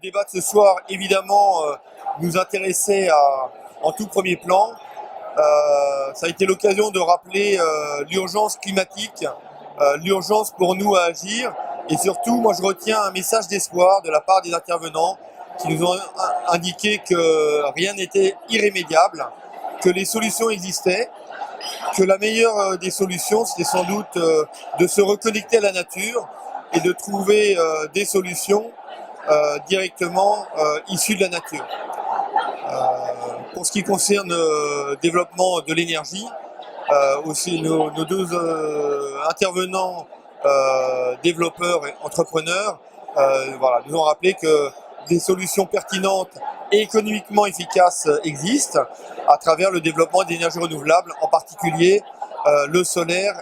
débat de ce soir, évidemment, nous intéressait en tout premier plan. Ça a été l'occasion de rappeler l'urgence climatique, l'urgence pour nous à agir. Et surtout, moi, je retiens un message d'espoir de la part des intervenants qui nous ont indiqué que rien n'était irrémédiable, que les solutions existaient, que la meilleure des solutions, c'était sans doute de se reconnecter à la nature et de trouver des solutions directement issues de la nature. Pour ce qui concerne le développement de l'énergie, aussi nos deux intervenants développeurs et entrepreneurs voilà, nous ont rappelé que des solutions pertinentes et économiquement efficaces existent à travers le développement d'énergies renouvelables, en particulier le solaire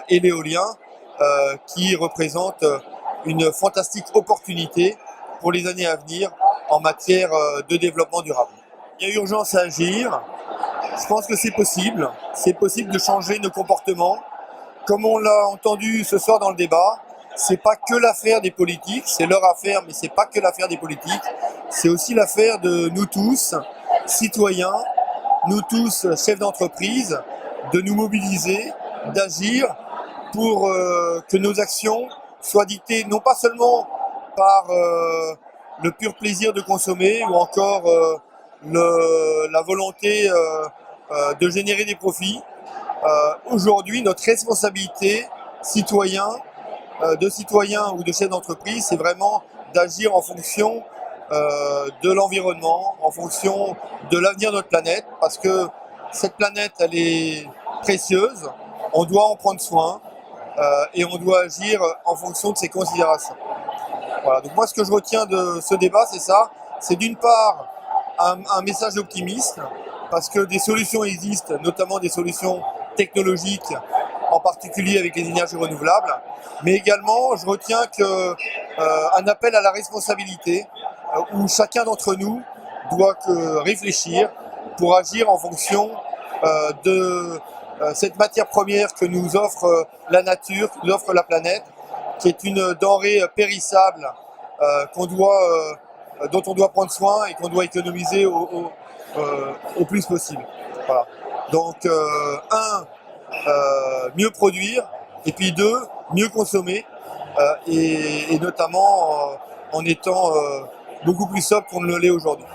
et l'éolien, qui représentent une fantastique opportunité pour les années à venir en matière de développement durable. Il y a urgence à agir. Je pense que c'est possible. C'est possible de changer nos comportements. Comme on l'a entendu ce soir dans le débat, c'est pas que l'affaire des politiques, c'est leur affaire, mais c'est pas que l'affaire des politiques. C'est aussi l'affaire de nous tous, citoyens, nous tous, chefs d'entreprise, de nous mobiliser, d'agir pour que nos actions soient dictées non pas seulement par le pur plaisir de consommer ou encore la volonté de générer des profits. Aujourd'hui, notre responsabilité de citoyens ou de chefs d'entreprise, c'est vraiment d'agir en fonction de l'environnement, en fonction de l'avenir de notre planète, parce que cette planète, elle est précieuse, on doit en prendre soin et on doit agir en fonction de ces considérations. Voilà. Donc moi, ce que je retiens de ce débat, c'est ça. C'est d'une part un message optimiste, parce que des solutions existent, notamment des solutions technologiques, en particulier avec les énergies renouvelables. Mais également, je retiens un appel à la responsabilité, où chacun d'entre nous doit réfléchir pour agir en fonction de cette matière première que nous offre la nature, que nous offre la planète, qui est une denrée périssable dont on doit prendre soin et qu'on doit économiser au plus possible. Voilà. Donc, mieux produire, et puis deux, mieux consommer, et notamment en étant beaucoup plus sobre qu'on ne l'est aujourd'hui.